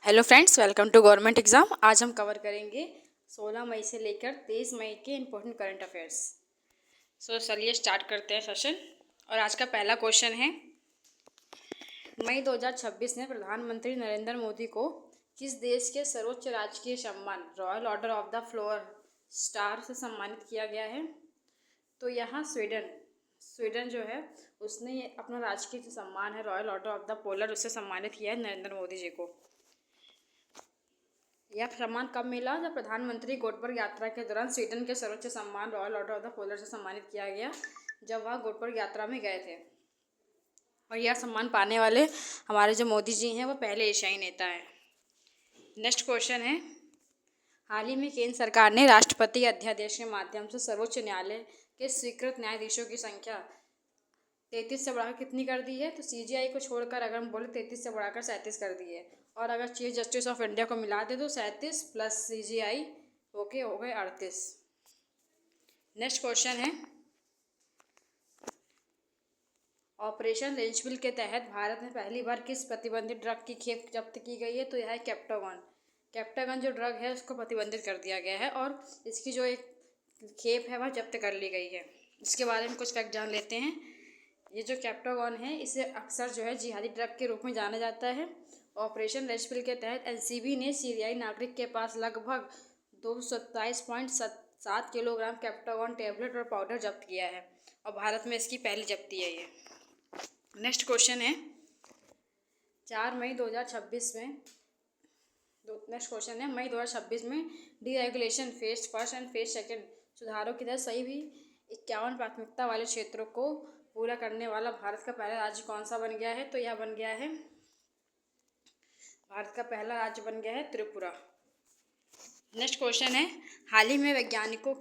Hello friends, welcome to government exam. आज हम cover करेंगे 16 मई से लेकर 23 मई के इम्पोर्टेंट करंट अफेयर्स। चलिए स्टार्ट करते हैं सेशन। और आज का पहला क्वेश्चन है, मई 2026 में प्रधानमंत्री नरेंद्र मोदी को किस देश के सर्वोच्च राजकीय सम्मान royal order of the floor star से सम्मानित किया गया है? तो यहाँ स्वीडन जो है उसने ये अपना राजकीय जो सम्मान है royal order of the polar उससे सम्मानित किया है नरेंद्र मोदी जी को। यह सम्मान कब मिला? जब प्रधानमंत्री गोटबर्ग यात्रा के दौरान स्वीडन के सर्वोच्च सम्मान royal order of the polar से सम्मानित किया गया, जब वह गोटबर्ग यात्रा में गए थे। और यह सम्मान पाने वाले हमारे जो मोदी जी हैं वो पहले एशियाई नेता हैं। नेक्स्ट क्वेश्चन है, हाल ही में केंद्र सरकार ने राष्ट्रपति अध्यादेश के माध्यम से सर्वोच्च न्यायालय के स्वीकृत न्यायाधीशों की संख्या 33 से बढ़ाकर कितनी कर दी है? तो सीजीआई को छोड़कर अगर हम बोले 33 से बढ़ाकर 37 कर दी है। और अगर चीफ जस्टिस ऑफ इंडिया को मिला दे तो 37 प्लस सीजीआई ओके हो गए 38। नेक्स्ट क्वेश्चन है, ऑपरेशन लिंचविल के तहत भारत में पहली बार किस प्रतिबंधित ड्रग की खेप जब्त की गई है? तो यह है कैप्टागन जो ड्रग है उसको प्रतिबंधित कर दिया गया है और इसकी जो एक खेप है वह जब्त कर ली गई है। इसके बारे में कुछ फैक्ट जान लेते हैं। ये जो कैप्टागॉन है इसे अक्सर जो है जिहादी ड्रग के रूप में जाना जाता है। ऑपरेशन लिंचविल के तहत एनसीबी ने सीरियाई नागरिक के पास लगभग 227.7 किलोग्राम कैप्टागॉन टैबलेट और पाउडर जब्त किया है और भारत में इसकी पहली जब्ती है ये। नेक्स्ट क्वेश्चन है, 4 मई 2026 में नेक्स्ट क्वेश्चन है, मई 2026 में deregulation phase first and phase second सुधारों की तहत सही भी 51 प्राथमिकता वाले क्षेत्रों को पूरा करने वाला भारत का पहला राज्य कौन सा बन गया है? तो यह बन गया है, भारत का पहला राज्य बन गया है त्रिपुरा। नेक्स्ट क्वेश्चन है, हाल ही में वैज्ञानिकों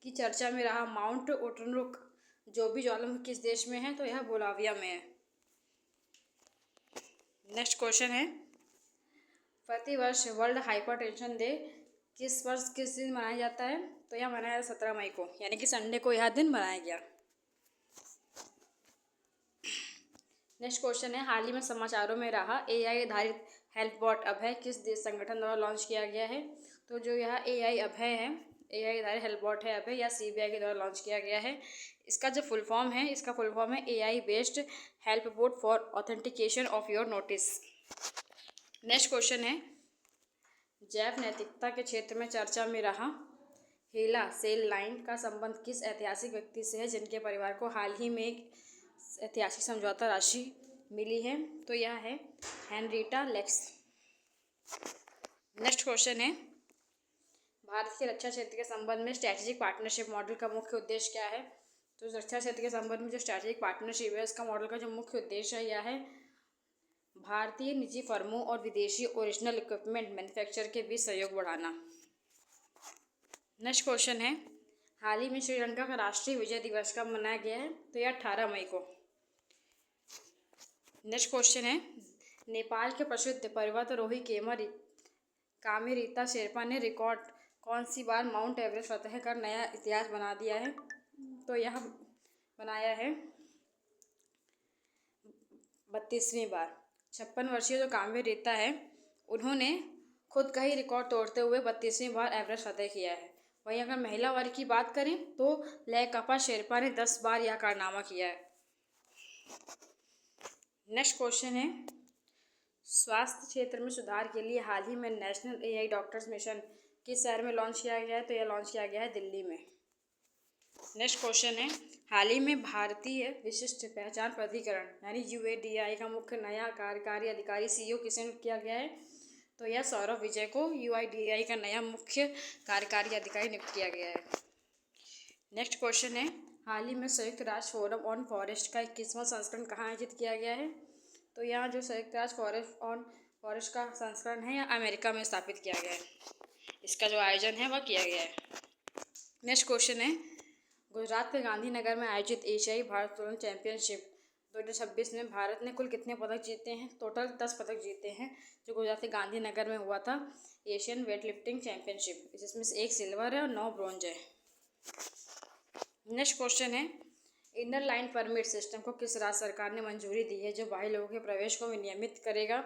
की चर्चा में रहा माउंट ओटनरुक जो भी ज्वालामुखी किस देश में है? तो यह बोलाविया में है। नेक्स्ट क्वेश्चन है, प्रतिवर्ष वर्ल्ड हाइपरटेंशन डे किस वर्ष किस दिन मनाया जाता है? तो यह मनाया 17 मई को, यानी कि संडे को यह दिन मनाया गया। नेक्स्ट क्वेश्चन है, हाल ही में समाचारों में रहा एआई आधारित हेल्प बॉट अभय किस देश संगठन द्वारा लॉन्च किया गया है? तो जो यह एआई आधारित हेल्प बॉट है अभय, या सीबीआई के द्वारा लॉन्च किया गया है। इसका जो फुल फॉर्म है AI based help boat for authentication of your notice. Next question है, जैव नैतिकता के क्षेत्र में चर्चा में रहा हीला सेल लाइन का संबंध किस ऐतिहासिक व्यक्ति से है जिनके परिवार को हाल ही में एक ऐतिहासिक समझौता राशि मिली है? तो यह है हेनरीटा लेक्स। नेक्स्ट क्वेश्चन है, भारत के रक्षा क्षेत्र के संबंध में स्ट्रैटेजिक पार्टनरशिप मॉडल का मुख्य उद्देश्य क्या है? तो रक्षा क्षेत्र के संबंध में जो स्ट्रैटेजिक पार्टनरशिप है उसका मॉडल का जो मुख्य उद्देश्य है यह है भारतीय निजी फर्मों और विदेशी ओरिजिनल इक्विपमेंट मैन्युफैक्चर के बीच सहयोग बढ़ाना। नेक्स्ट क्वेश्चन है, हाल ही में श्रीलंका का राष्ट्रीय विजय दिवस कब मनाया गया है? तो यह 18 मई को। नेक्स्ट क्वेश्चन है, नेपाल के प्रसिद्ध पर्वतारोही कामेरीता शेरपा ने रिकॉर्ड कौन सी बार माउंट एवरेस्ट फतह कर नया इतिहास बना दिया है? तो यह बनाया है 32वीं बार। 56 वर्षीय जो कामेरीता है उन्होंने खुद का ही रिकॉर्ड तोड़ते हुए 32वीं बार एवरेस्ट फतह किया है। वहीं अगर महिला वर्ग की बात करें तो लेकापा शेरपा ने 10 बार यह कारनामा किया है। नेक्स्ट क्वेश्चन है, स्वास्थ्य क्षेत्र में सुधार के लिए हाल ही में नेशनल एआई डॉक्टर्स मिशन किस शहर में लॉन्च किया गया है? तो यह लॉन्च किया गया है दिल्ली में। नेक्स्ट क्वेश्चन है, हाल ही में भारतीय विशिष्ट पहचान प्राधिकरण यानी यूआईडीआई का मुख्य नया कार्यकारी अधिकारी सीईओ किसे नियुक्त किया गया है? तो यह सौरभ विजय को यूआईडीआई का नया मुख्य कार्यकारी अधिकारी नियुक्त किया गया है। नेक्स्ट क्वेश्चन है, हाल ही में संयुक्त राष्ट्र फोरम ऑन फॉरेस्ट का 21वां संस्करण कहाँ आयोजित किया गया है? तो यहाँ जो संयुक्त राष्ट्र फॉरेस्ट का संस्करण है यह अमेरिका में स्थापित किया गया है। इसका जो आयोजन है वह किया गया है। नेक्स्ट क्वेश्चन है, गुजरात के गांधीनगर में आयोजित एशियाई भारोत्तोलन चैंपियनशिप 2026 में भारत ने कुल कितने पदक जीते हैं? टोटल 10 पदक जीते हैं जो गुजरात के गांधीनगर में हुआ था एशियन वेट लिफ्टिंग चैंपियनशिप, जिसमें से 1 सिल्वर है और 9 ब्रॉन्ज है। नेक्स्ट क्वेश्चन है, इनर लाइन परमिट सिस्टम को किस राज्य सरकार ने मंजूरी दी है जो बाहरी लोगों के प्रवेश को विनियमित करेगा?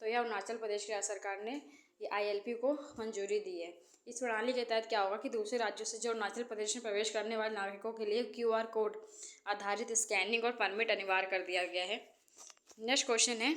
तो यह अरुणाचल प्रदेश की राज्य सरकार ने ये ILP को मंजूरी दी है। इस प्रणाली के तहत क्या होगा कि दूसरे राज्यों से जो अरुणाचल प्रदेश में प्रवेश करने वाले नागरिकों के लिए QR कोड आधारित स्कैनिंग और परमिट अनिवार्य कर दिया गया है। नेक्स्ट क्वेश्चन है,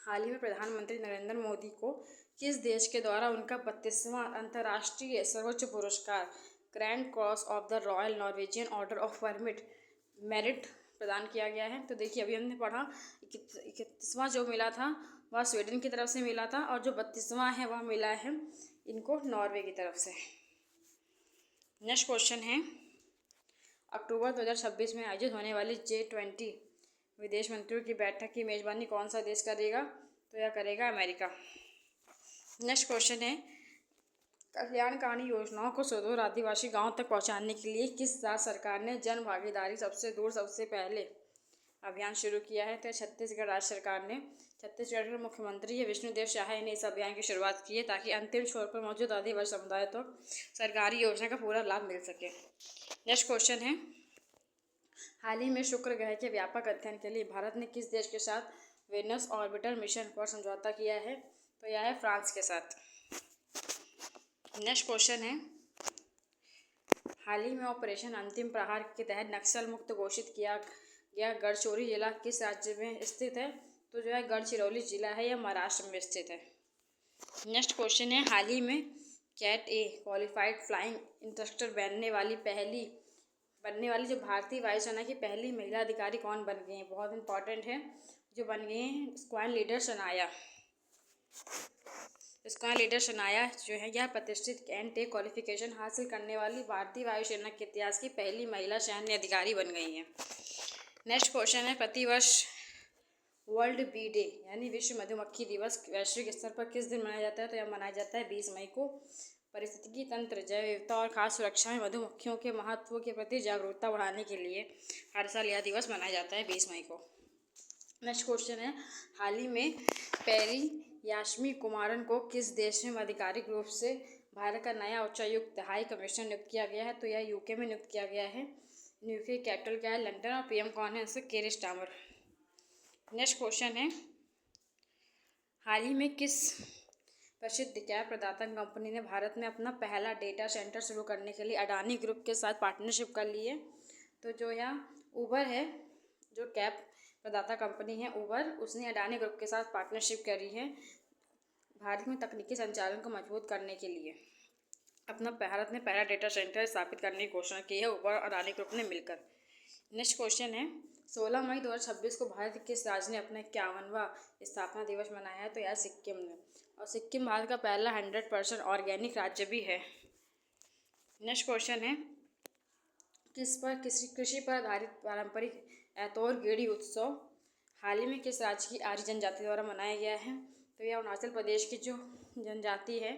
हाल ही में प्रधानमंत्री नरेंद्र मोदी को किस देश के द्वारा उनका 32वां अंतर्राष्ट्रीय सर्वोच्च पुरस्कार grand cross of the royal Norwegian order of permit merit प्रदान किया गया है? तो देखिए, अभी हमने पढ़ा 31वां जो मिला था वह स्वीडन की तरफ से मिला था, और जो 32वां है वह मिला है इनको नॉर्वे की तरफ से। नेक्स्ट क्वेश्चन है, अक्टूबर 2026 में आयोजित होने वाली G20 विदेश मंत्रियों की बैठक की मेजबानी कौन सा देश करेगा? तो यह करेगा अमेरिका। नेक्स्ट क्वेश्चन है, कल्याणकारी योजनाओं को सुदूर आदिवासी गांव तक पहुंचाने के लिए किस राज्य सरकार ने जन भागीदारी सबसे दूर सबसे पहले अभियान शुरू किया है? तो छत्तीसगढ़ राज्य सरकार ने, छत्तीसगढ़ के मुख्यमंत्री है विष्णुदेव साय ने इस अभियान की शुरुआत की है ताकि अंतिम छोर पर मौजूद आदिवासी समुदाय तो सरकारी योजना का पूरा लाभ मिल सके। नेक्स्ट क्वेश्चन है, हाल ही में शुक्र ग्रह के व्यापक अध्ययन के लिए भारत ने किस देश के साथ वेनस ऑर्बिटर मिशन पर समझौता किया है? तो यह है फ्रांस के साथ। नेक्स्ट क्वेश्चन है, हाल ही में ऑपरेशन अंतिम प्रहार के तहत नक्सल मुक्त घोषित किया गया गढ़चिरौली जिला किस राज्य में स्थित है? तो जो है गढ़चिरौली जिला है यह महाराष्ट्र में स्थित है। नेक्स्ट क्वेश्चन है, हाल ही में कैट ए क्वालिफाइड फ्लाइंग इंस्ट्रक्टर बनने वाली जो भारतीय वायुसेना की पहली महिला अधिकारी कौन बन गई हैं? बहुत इंपॉर्टेंट है, जो बन गई हैं स्क्वाड्रन लीडर शनाया जो है यह प्रतिष्ठित कैट ए क्वालिफिकेशन हासिल करने वाली भारतीय वायुसेना के इतिहास की पहली महिला सैन्य अधिकारी बन गई हैं। नेक्स्ट क्वेश्चन है, प्रतिवर्ष वर्ल्ड बी डे यानी विश्व मधुमक्खी दिवस वैश्विक स्तर पर किस दिन मनाया जाता है? तो यह मनाया जाता है 20 मई को। पारिस्थितिकी तंत्र, जैव विविधता और खाद्य सुरक्षा में मधुमक्खियों के महत्व के प्रति जागरूकता बढ़ाने के लिए हर साल यह दिवस मनाया जाता है 20 मई को। नेक्स्ट क्वेश्चन है, हाल ही में पेरी यास्मी कुमारन को किस देश में आधिकारिक रूप से भारत का नया उच्चायुक्त हाई कमिश्नर नियुक्त किया गया है? तो यह यूके में नियुक्त किया गया है। यूके कैपिटल क्या है? लंदन, और PM कौन है इससे? कीर स्टारमर। नेक्स्ट क्वेश्चन है, हाल ही में किस प्रसिद्ध कैब प्रदाता कंपनी ने भारत में अपना पहला डेटा सेंटर शुरू करने के लिए अडानी ग्रुप के साथ पार्टनरशिप कर ली है? तो जो यहाँ ऊबर है, जो कैब प्रदाता कंपनी है ऊबर, उसने अडानी ग्रुप के साथ पार्टनरशिप करी है भारत में तकनीकी संचालन को मजबूत करने के लिए। भारत ने पहला डेटा सेंटर स्थापित करने की घोषणा की है ऊबर और अडानी ग्रुप ने मिलकर। नेक्स्ट क्वेश्चन है, 16 मई 2026 को भारत के किस राज्य ने अपना 51वां स्थापना दिवस मनाया है? तो यह सिक्किम ने, और सिक्किम भारत का पहला 100% ऑर्गेनिक राज्य भी है। नेक्स्ट क्वेश्चन है, कृषि पर आधारित पारंपरिक ऐतौर गेड़ी उत्सव हाल ही में किस राज्य की आर्य जनजाति द्वारा मनाया गया है? तो यह अरुणाचल प्रदेश की जो जनजाति है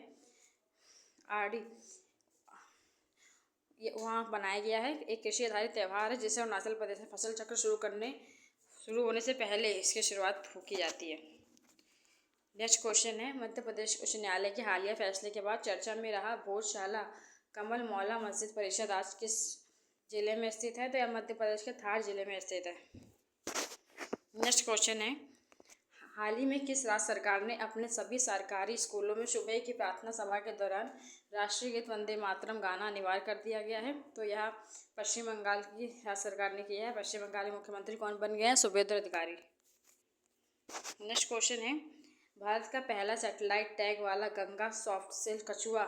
आर्य, ये वहाँ बनाया गया है। एक कृषि आधारित त्यौहार है जिसे अरुणाचल प्रदेश में फसल चक्र शुरू होने से पहले इसकी शुरुआत की जाती है। नेक्स्ट क्वेश्चन है, मध्य प्रदेश उच्च न्यायालय के हालिया फैसले के बाद चर्चा में रहा भोजशाला कमल मौला मस्जिद परिषद आज किस जिले में स्थित है? तो यह मध्य प्रदेश के धार जिले में स्थित है। नेक्स्ट क्वेश्चन है, हाल ही में किस राज्य सरकार ने अपने सभी सरकारी स्कूलों में सुबह की प्रार्थना सभा के दौरान राष्ट्रीय गीत वंदे मातरम गाना अनिवार्य कर दिया गया है? तो यह पश्चिम बंगाल की राज्य सरकार ने किया है। पश्चिम बंगाल के मुख्यमंत्री कौन बन गए हैं? सुवेंदु अधिकारी। नेक्स्ट क्वेश्चन है, भारत का पहला सैटेलाइट टैग वाला गंगा सॉफ्ट सेल कछुआ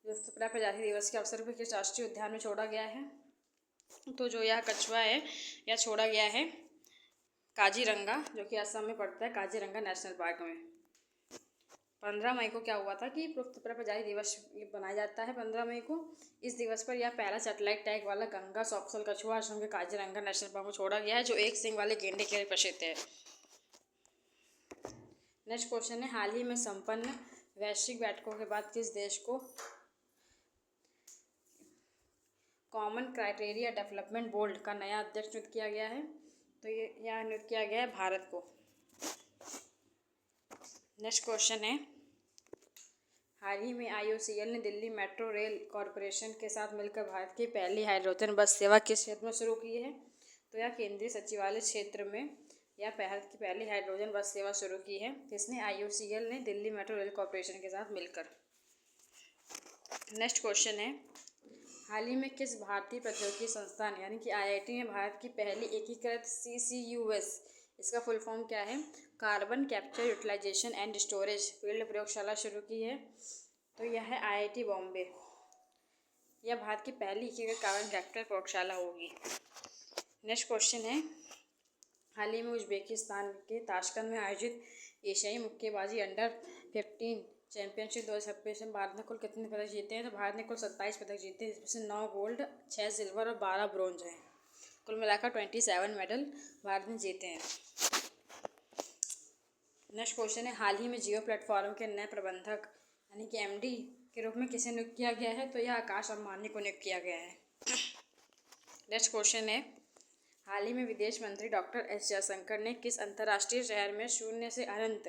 विलुप्तप्राय प्रजाति दिवस के अवसर पर किस राष्ट्रीय उद्यान में छोड़ा गया है? तो जो यह कछुआ है यह छोड़ा गया है काजीरंगा, जो कि असम में पड़ता है, काजीरंगा नेशनल पार्क में। 15 मई को क्या हुआ था कि विलुप्तप्राय प्रजाति दिवस मनाया जाता है 15 मई को। इस दिवस पर यह पहला सैटेलाइट टैग वाला गंगा सॉफ्ट सेल कछुआ असम के काजीरंगा नेशनल पार्क में छोड़ा गया है, जो एक सींग वाले गेंडे के लिए प्रसिद्ध है। नेक्स्ट क्वेश्चन है, हाल ही में संपन्न वैश्विक बैठकों के बाद किस देश को कॉमन क्राइटेरिया डेवलपमेंट बोर्ड का नया अध्यक्ष नियुक्त किया गया है? तो ये यहाँ नियुक्त किया गया है भारत को। नेक्स्ट क्वेश्चन है, हाल ही में IOCL ने दिल्ली मेट्रो रेल कॉरपोरेशन के साथ मिलकर भारत की पहली हाइड्रोजन बस सेवा किस क्षेत्र में शुरू की है? तो यह केंद्रीय सचिवालय क्षेत्र में या भारत की पहली हाइड्रोजन बस सेवा शुरू की है? किसने? IOCL ने दिल्ली मेट्रो रेल कॉरपोरेशन के साथ मिलकर। नेक्स्ट क्वेश्चन है, हाल ही में किस भारतीय प्रौद्योगिकी संस्थान यानी कि IIT में भारत की पहली एकीकृत CCUS, इसका फुल फॉर्म क्या है, carbon capture utilisation and storage field प्रयोगशाला शुरू की है? तो यह है IIT बॉम्बे। यह भारत की पहली एकीकृत कार्बन कैप्चर प्रयोगशाला होगी। नेक्स्ट क्वेश्चन है, हाल ही में उज्बेकिस्तान के ताशकंद में आयोजित एशियाई मुक्केबाजी अंडर-15 चैंपियनशिप 2026 में भारत ने कुल कितने पदक जीते हैं? तो भारत ने कुल 27 पदक जीते हैं, जिसमें से 9 गोल्ड, 6 सिल्वर और 12 ब्रोंज हैं। कुल मिलाकर 27 मेडल भारत ने जीते हैं। नेक्स्ट क्वेश्चन है, हाल ही में जियो प्लेटफॉर्म के नए प्रबंधक यानी कि MD के रूप में किसे नियुक्त किया गया है? तो यह आकाश अंबानी को नियुक्त किया गया है। नेक्स्ट क्वेश्चन है, हाल ही में विदेश मंत्री डॉक्टर S जयशंकर ने किस अंतर्राष्ट्रीय शहर में शून्य से अनंत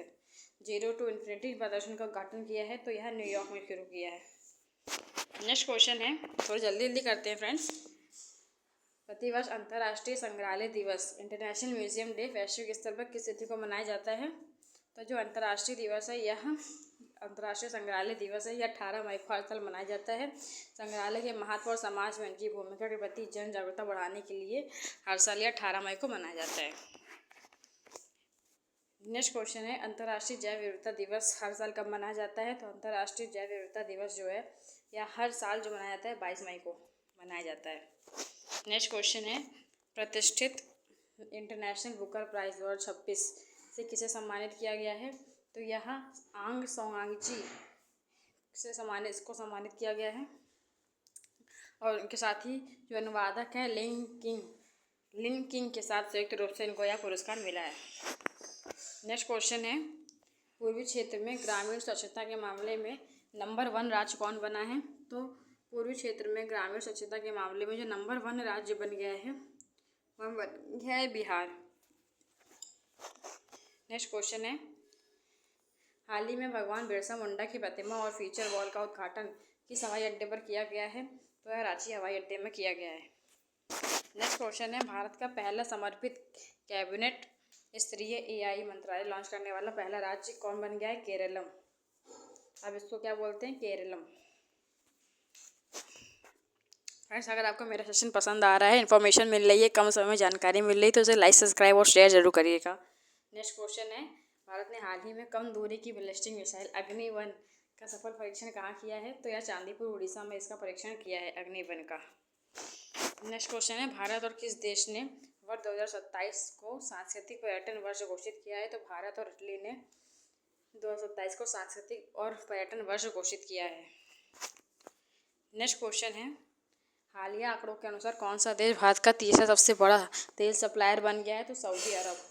0 to इन्फिनिटी प्रदर्शन का उद्घाटन किया है? तो यह न्यूयॉर्क में शुरू किया है। नेक्स्ट क्वेश्चन है, थोड़ी जल्दी जल्दी करते हैं फ्रेंड्स। प्रतिवर्ष अंतर्राष्ट्रीय संग्रहालय दिवस इंटरनेशनल म्यूजियम डे वैश्विक स्तर पर किस तिथि को मनाया जाता है? तो जो अंतर्राष्ट्रीय दिवस है, यह अंतर्राष्ट्रीय संग्रहालय दिवस है, यह 18 मई को हर साल मनाया जाता है। संग्रहालय के महत्व और समाज में उनकी भूमिका के प्रति जन जागरूकता बढ़ाने के लिए हर साल यह 18 मई को मनाया जाता है। नेक्स्ट क्वेश्चन है, अंतर्राष्ट्रीय जैव विविधता दिवस हर साल कब मनाया जाता है? तो अंतर्राष्ट्रीय जैव विविधता दिवस जो है यह हर साल जो मनाया जाता है 22 मई को मनाया जाता है। नेक्स्ट क्वेश्चन है, प्रतिष्ठित इंटरनेशनल बुकर प्राइज 2026 से किसे सम्मानित किया गया है? तो यह आंग सोंगांगची से इसको सम्मानित किया गया है। और उनके साथ ही जो अनुवादक है लिन किंग के साथ संयुक्त रूप से इनको यह पुरस्कार मिला है। नेक्स्ट क्वेश्चन है, पूर्वी क्षेत्र में ग्रामीण स्वच्छता के मामले में नंबर 1 राज्य कौन बना है? तो पूर्वी क्षेत्र में ग्रामीण स्वच्छता के मामले में जो नंबर 1 राज्य बन गया है वह बन गया है बिहार। नेक्स्ट क्वेश्चन है, हाल ही में भगवान बिरसा मुंडा की प्रतिमा और फीचर वॉल का उद्घाटन किस हवाई अड्डे पर किया गया है? तो यह रांची हवाई अड्डे में किया गया है। नेक्स्ट क्वेश्चन है, भारत का पहला समर्पित कैबिनेट स्तरीय AI मंत्रालय लॉन्च करने वाला पहला राज्य कौन बन गया है? केरलम। अब इसको क्या बोलते हैं? केरलम। फ्रेंड्स, अगर आपको मेरा सेशन पसंद आ रहा है, इन्फॉर्मेशन मिल रही है, कम समय में जानकारी मिल रही है, तो उसे लाइक, सब्सक्राइब और शेयर जरूर करिएगा। नेक्स्ट क्वेश्चन है, भारत ने हाल ही में कम दूरी की बैलिस्टिक मिसाइल अग्नि-1 का सफल परीक्षण कहाँ किया है? तो यह चांदीपुर उड़ीसा में इसका परीक्षण किया है अग्नि-1 का। नेक्स्ट क्वेश्चन है, भारत और किस देश ने वर्ष 2027 को सांस्कृतिक पर्यटन वर्ष घोषित किया है? तो भारत और इटली ने 2027 को सांस्कृतिक और पर्यटन वर्ष घोषित किया है। नेक्स्ट क्वेश्चन है, हालिया आंकड़ों के अनुसार कौन सा देश भारत का तीसरा सबसे बड़ा तेल सप्लायर बन गया है? तो सऊदी अरब।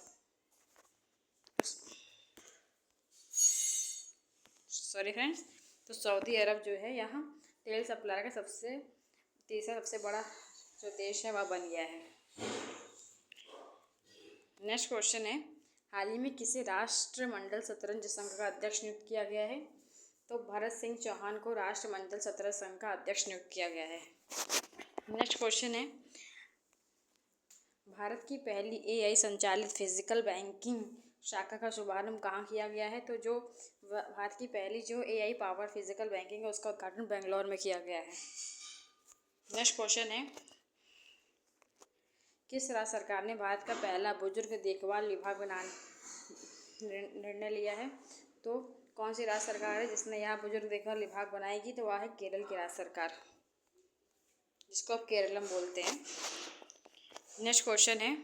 सॉरी फ्रेंड्स, तो सऊदी अरब जो है यहाँ तेल सप्लायर का तीसरा सबसे बड़ा जो देश है वह बन गया है। नेक्स्ट क्वेश्चन है, हाल ही में किसे राष्ट्रमंडल शतरंज संघ का अध्यक्ष नियुक्त किया गया है? तो भरत सिंह चौहान को राष्ट्रमंडल शतरंज संघ का अध्यक्ष नियुक्त किया गया है। नेक्स्ट क्वेश्चन है, भारत की पहली AI संचालित फिजिकल बैंकिंग शाखा का शुभारंभ कहाँ किया गया है? तो जो भारत की पहली जो AI पावर फिजिकल बैंकिंग है उसका उद्घाटन बेंगलोर में किया गया है। नेक्स्ट क्वेश्चन है, किस राज्य सरकार ने भारत का पहला बुजुर्ग देखभाल विभाग बनाने निर्णय लिया है? तो कौन सी राज्य सरकार है जिसने यहाँ बुजुर्ग देखभाल विभाग बनाएगी? तो वह है केरल की राज्य सरकार, जिसको आप केरलम बोलते हैं। नेक्स्ट क्वेश्चन है,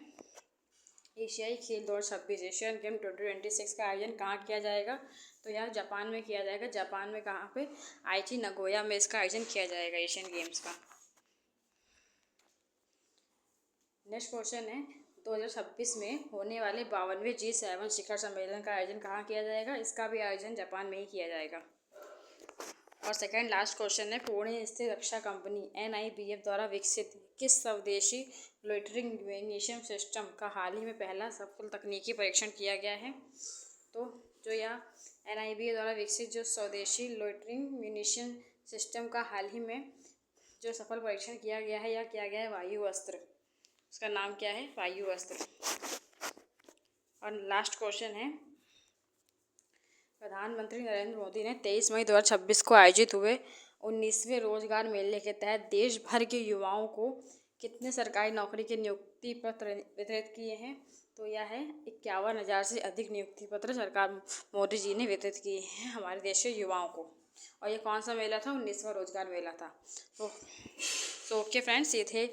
एशियाई खेल 2026 एशियन गेम 2026 का आयोजन कहाँ किया जाएगा? तो यह जापान में किया जाएगा। जापान में कहाँ पे? आईची नगोया में इसका आयोजन किया जाएगा एशियन गेम्स का। नेक्स्ट क्वेश्चन है, 2026 में होने वाले 52वें G7 शिखर सम्मेलन का आयोजन कहाँ किया जाएगा? इसका भी आयोजन जापान में ही किया जाएगा। और सेकंड लास्ट क्वेश्चन है, पुणे स्थित रक्षा कंपनी NIBF द्वारा विकसित किस स्वदेशी लोइटरिंग म्यूनिशन सिस्टम का हाल ही में पहला सफल तकनीकी परीक्षण किया गया है? तो जो यह NIBF द्वारा विकसित जो स्वदेशी लोइटरिंग म्यूनिशन सिस्टम का हाल ही में जो सफल परीक्षण किया गया है, यह किया गया है वायु अस्त्र। उसका नाम क्या है? वायु अस्त्र। और लास्ट क्वेश्चन है, प्रधानमंत्री नरेंद्र मोदी ने 23 मई 2026 को आयोजित हुए 19वें रोजगार मेले के तहत देश भर के युवाओं को कितने सरकारी नौकरी के नियुक्ति पत्र वितरित किए हैं? तो यह है 51,000 से अधिक नियुक्ति पत्र सरकार मोदी जी ने वितरित किए हैं हमारे देश के युवाओं को। और ये कौन सा मेला था? 19वां रोजगार मेला था। तो ओके फ्रेंड्स, ये थे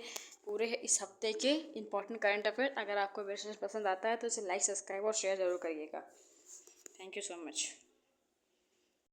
पूरे इस हफ्ते के इम्पोर्टेंट करंट अफेयर। अगर आपको मेरा पसंद आता है तो इसे लाइक, सब्सक्राइब और शेयर ज़रूर करिएगा। Thank you so much.